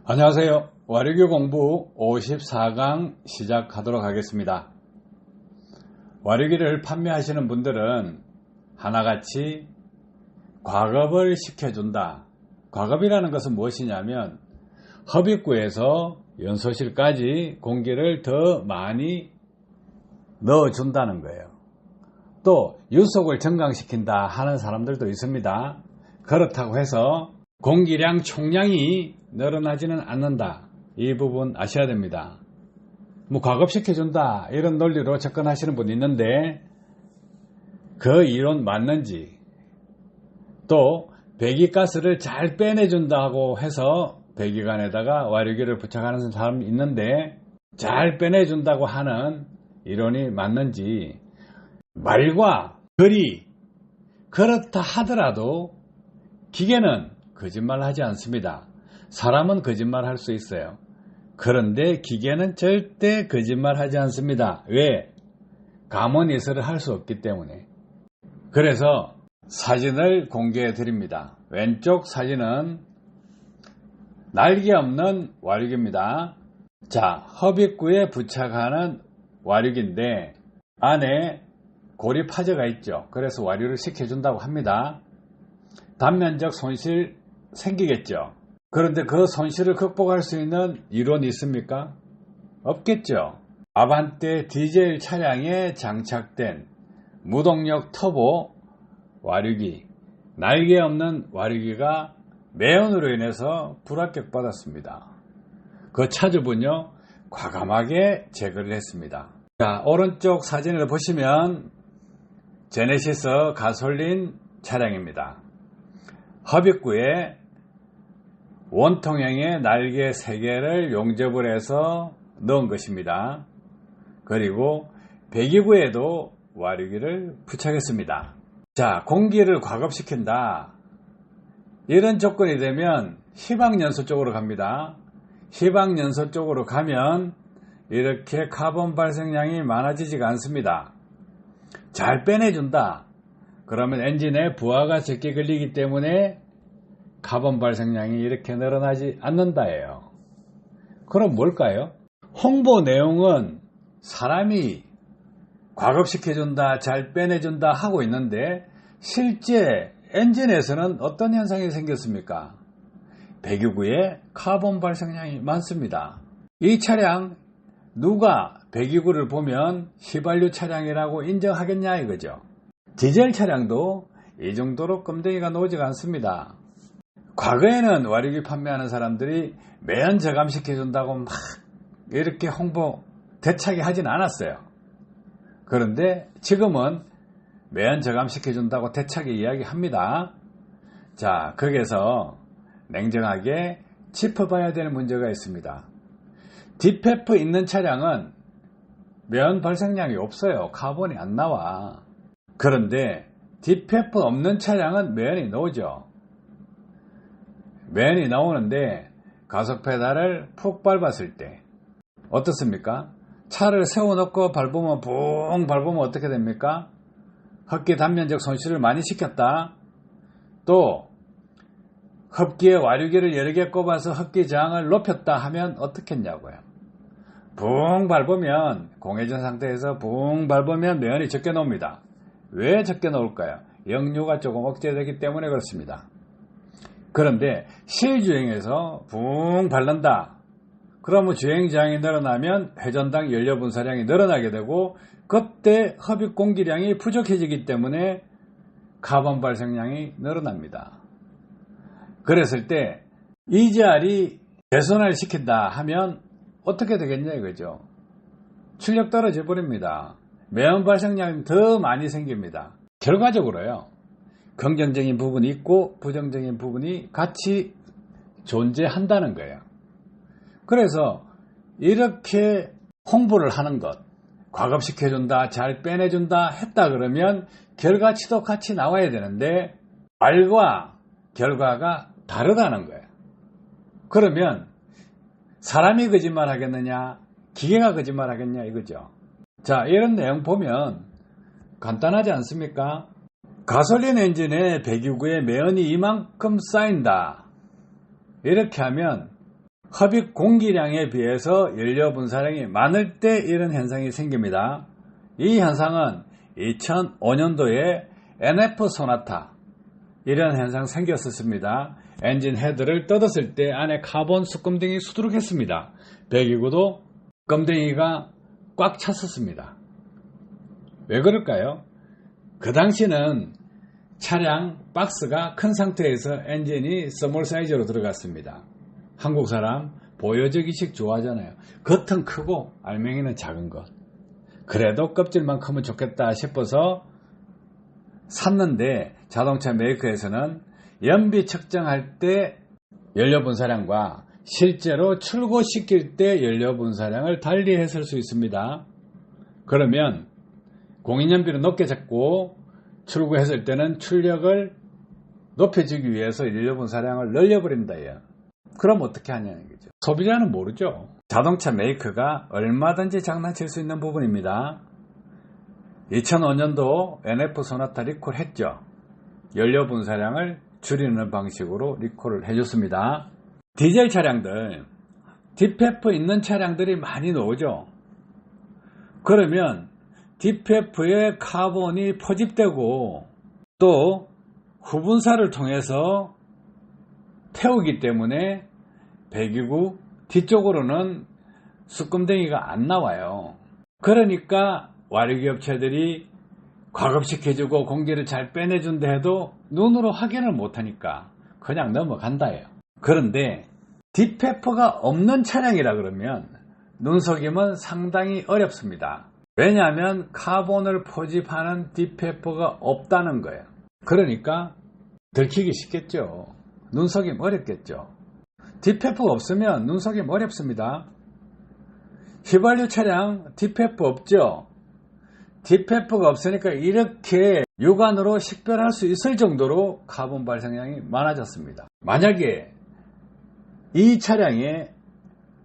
안녕하세요. 와류교 공부 54강 시작하도록 하겠습니다. 와류기를 판매하시는 분들은 하나같이 과급을 시켜준다. 과급이라는 것은 무엇이냐면 흡입구에서 연소실까지 공기를 더 많이 넣어준다는 거예요. 또 유속을 증강시킨다 하는 사람들도 있습니다. 그렇다고 해서 공기량 총량이 늘어나지는 않는다. 이 부분 아셔야 됩니다. 과급시켜준다 이런 논리로 접근하시는 분이 있는데 그 이론 맞는지, 또 배기가스를 잘 빼내준다고 해서 배기관에다가 와류기를 부착하는 사람이 있는데 잘 빼내준다고 하는 이론이 맞는지, 말과 글이 그렇다 하더라도 기계는 거짓말하지 않습니다. 사람은 거짓말할 수 있어요. 그런데 기계는 절대 거짓말하지 않습니다. 왜? 가문이설을 할 수 없기 때문에. 그래서 사진을 공개해 드립니다. 왼쪽 사진은 날개 없는 와류기입니다. 자, 흡입구에 부착하는 와류기인데 안에 고리 파져가 있죠. 그래서 와류를 식혀준다고 합니다. 단면적 손실 생기겠죠. 그런데 그 손실을 극복할 수 있는 이론이 있습니까? 없겠죠. 아반떼 디젤 차량에 장착된 무동력 터보 와류기, 날개 없는 와류기가 매연으로 인해서 불합격 받았습니다. 그 차주분요 과감하게 제거를 했습니다. 자, 오른쪽 사진을 보시면 제네시스 가솔린 차량입니다. 흡입구에 원통형의 날개 3개를 용접을 해서 넣은 것입니다. 그리고 배기구에도 와류기를 부착했습니다. 자, 공기를 과급시킨다. 이런 조건이 되면 희방연소 쪽으로 갑니다. 희방연소 쪽으로 가면 이렇게 카본 발생량이 많아지지가 않습니다. 잘 빼내준다. 그러면 엔진에 부하가 적게 걸리기 때문에 카본 발생량이 이렇게 늘어나지 않는다예요. 그럼 뭘까요? 홍보 내용은 사람이 과급시켜준다, 잘 빼내준다 하고 있는데 실제 엔진에서는 어떤 현상이 생겼습니까? 배기구에 카본 발생량이 많습니다. 이 차량 누가 배기구를 보면 휘발유 차량이라고 인정하겠냐 이거죠. 디젤 차량도 이 정도로 껌댕이가 나오지가 않습니다. 과거에는 와류기 판매하는 사람들이 매연 저감시켜준다고 막 이렇게 홍보 대차게 하진 않았어요. 그런데 지금은 매연 저감시켜준다고 대차게 이야기합니다. 자, 거기에서 냉정하게 짚어봐야 될 문제가 있습니다. DPF 있는 차량은 매연 발생량이 없어요. 카본이 안 나와. 그런데 DPF 없는 차량은 매연이 나오죠. 매연이 나오는데 가속 페달을 푹 밟았을 때 어떻습니까? 차를 세워놓고 밟으면 붕 밟으면 어떻게 됩니까? 흡기 단면적 손실을 많이 시켰다. 또 흡기에 와류기를 여러 개 꼽아서 흡기 저항을 높였다 하면 어떻겠냐고요. 붕 밟으면, 공회전 상태에서 붕 밟으면 매연이 적게 나옵니다. 왜 적게 나올까요? 역류가 조금 억제되기 때문에 그렇습니다. 그런데 실주행에서 붕 밟는다. 그러면 주행저항이 늘어나면 회전당 연료 분사량이 늘어나게 되고 그때 흡입 공기량이 부족해지기 때문에 카본 발생량이 늘어납니다. 그랬을 때 EGR이 개선을 시킨다 하면 어떻게 되겠냐 이거죠. 출력 떨어져 버립니다. 매연 발생량이 더 많이 생깁니다. 결과적으로요, 긍정적인 부분이 있고 부정적인 부분이 같이 존재한다는 거예요. 그래서 이렇게 홍보를 하는 것, 과급시켜준다, 잘 빼내준다 했다 그러면 결과치도 같이 나와야 되는데 말과 결과가 다르다는 거예요. 그러면 사람이 거짓말 하겠느냐, 기계가 거짓말 하겠냐 이거죠. 자, 이런 내용 보면 간단하지 않습니까? 가솔린 엔진의 배기구에 매연이 이만큼 쌓인다. 이렇게 하면 흡입 공기량에 비해서 연료 분사량이 많을 때 이런 현상이 생깁니다. 이 현상은 2005년도에 NF 소나타 이런 현상 생겼었습니다. 엔진 헤드를 뜯었을 때 안에 카본 수검등이 수두룩했습니다. 배기구도 검댕이가 꽉 찼었습니다. 왜 그럴까요? 그 당시는 차량 박스가 큰 상태에서 엔진이 스몰 사이즈로 들어갔습니다. 한국 사람 보여적 이식 좋아하잖아요. 겉은 크고 알맹이는 작은 것. 그래도 껍질만 크면 좋겠다 싶어서 샀는데 자동차 메이커에서는 연비 측정할 때 연료 분사량과 실제로 출고시킬 때 연료 분사량을 달리 했을 수 있습니다. 그러면 공인연비를 높게 잡고 출고했을 때는 출력을 높여주기 위해서 연료 분사량을 늘려버린다요. 그럼 어떻게 하냐는 거죠. 소비자는 모르죠. 자동차 메이커가 얼마든지 장난칠 수 있는 부분입니다. 2005년도 NF 소나타 리콜 했죠. 연료 분사량을 줄이는 방식으로 리콜을 해줬습니다. 디젤 차량들, DPF 있는 차량들이 많이 나오죠. 그러면 DPF에 카본이 포집되고 또 후분사를 통해서 태우기 때문에 배기구 뒤쪽으로는 수검댕이가 안 나와요. 그러니까 와류기 업체들이 과급시켜주고 공기를 잘 빼내준다 해도 눈으로 확인을 못하니까 그냥 넘어간다예요. 그런데 DPF가 없는 차량이라 그러면 눈속임은 상당히 어렵습니다. 왜냐하면 카본을 포집하는 DPF가 없다는 거예요. 그러니까 들키기 쉽겠죠. 눈속임 어렵겠죠. DPF가 없으면 눈속임 어렵습니다. 휘발유 차량 DPF 없죠. DPF가 없으니까 이렇게 육안으로 식별할 수 있을 정도로 카본 발생량이 많아졌습니다. 만약에 이 차량에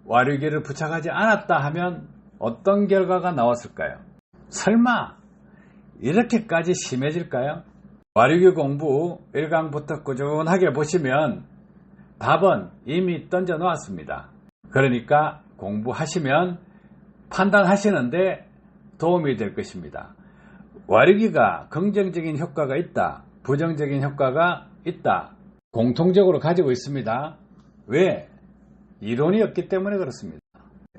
와류기를 부착하지 않았다 하면 어떤 결과가 나왔을까요? 설마 이렇게까지 심해질까요? 와류기 공부 1강부터 꾸준하게 보시면 답은 이미 던져 놓았습니다. 그러니까 공부하시면 판단하시는데 도움이 될 것입니다. 와류기가 긍정적인 효과가 있다, 부정적인 효과가 있다, 공통적으로 가지고 있습니다. 왜? 이론이 없기 때문에 그렇습니다.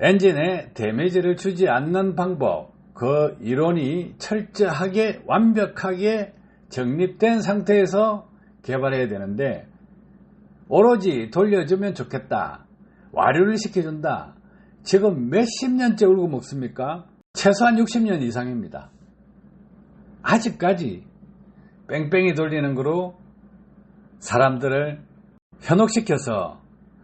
엔진에 데미지를 주지 않는 방법, 그 이론이 철저하게 완벽하게 정립된 상태에서 개발해야 되는데 오로지 돌려주면 좋겠다, 와류를 시켜준다, 지금 몇십 년째 울고 먹습니까? 최소한 60년 이상입니다. 아직까지 뺑뺑이 돌리는 거로 사람들을 현혹시켜서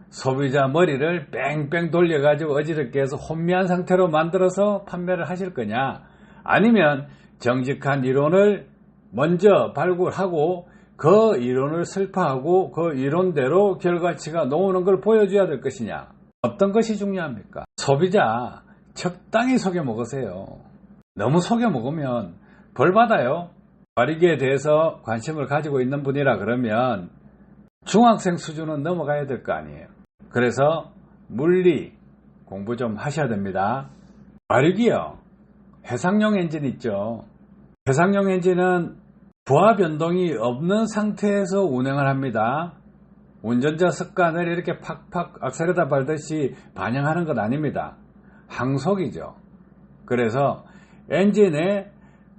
소비자 머리를 뺑뺑 돌려가지고 어지럽게 해서 혼미한 상태로 만들어서 판매를 하실 거냐, 아니면 정직한 이론을 먼저 발굴하고 그 이론을 설파하고 그 이론대로 결과치가 나오는 걸 보여줘야 될 것이냐, 어떤 것이 중요합니까? 소비자 적당히 속여 먹으세요. 너무 속여 먹으면 벌 받아요. 와류기에 대해서 관심을 가지고 있는 분이라 그러면 중학생 수준은 넘어가야 될 거 아니에요. 그래서 물리 공부 좀 하셔야 됩니다. 와류기요, 해상용 엔진 있죠. 해상용 엔진은 부하 변동이 없는 상태에서 운행을 합니다. 운전자 습관을 이렇게 팍팍 악셀에다 밟듯이 반영하는 것 아닙니다. 항속이죠. 그래서 엔진의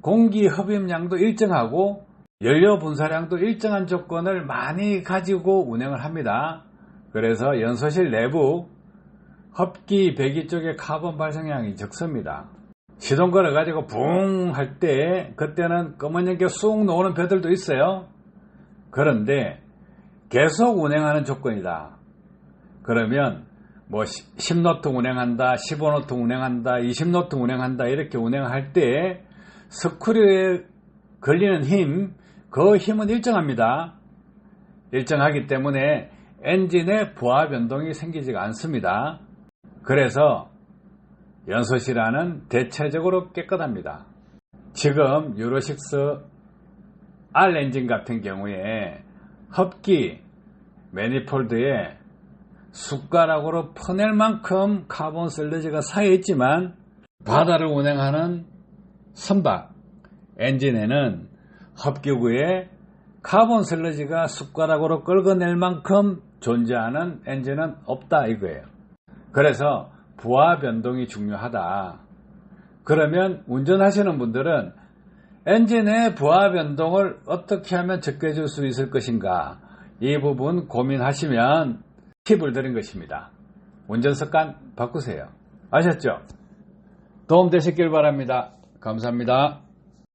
공기 흡입량도 일정하고 연료 분사량도 일정한 조건을 많이 가지고 운행을 합니다. 그래서 연소실 내부 흡기 배기 쪽의 카본 발생량이 적습니다. 시동 걸어 가지고 붕 할 때 그때는 검은 연기가 쑥 나오는 배들도 있어요. 그런데 계속 운행하는 조건이다. 그러면 뭐 10노트 운행한다, 15노트 운행한다, 20노트 운행한다, 이렇게 운행할 때 스크류에 걸리는 힘, 그 힘은 일정합니다. 일정하기 때문에 엔진의 부하 변동이 생기지가 않습니다. 그래서 연소실 안은 대체적으로 깨끗합니다. 지금 유로6 R 엔진 같은 경우에 흡기 매니폴드에 숟가락으로 퍼낼 만큼 카본 슬러지가 쌓여있지만 바다를 운행하는 선박 엔진에는 흡기구에 카본 슬러지가 숟가락으로 긁어낼 만큼 존재하는 엔진은 없다 이거예요. 그래서 부하 변동이 중요하다. 그러면 운전하시는 분들은 엔진의 부하 변동을 어떻게 하면 적게 줄 수 있을 것인가, 이 부분 고민하시면 팁을 드린 것입니다. 운전 습관 바꾸세요. 아셨죠? 도움 되셨길 바랍니다. 감사합니다.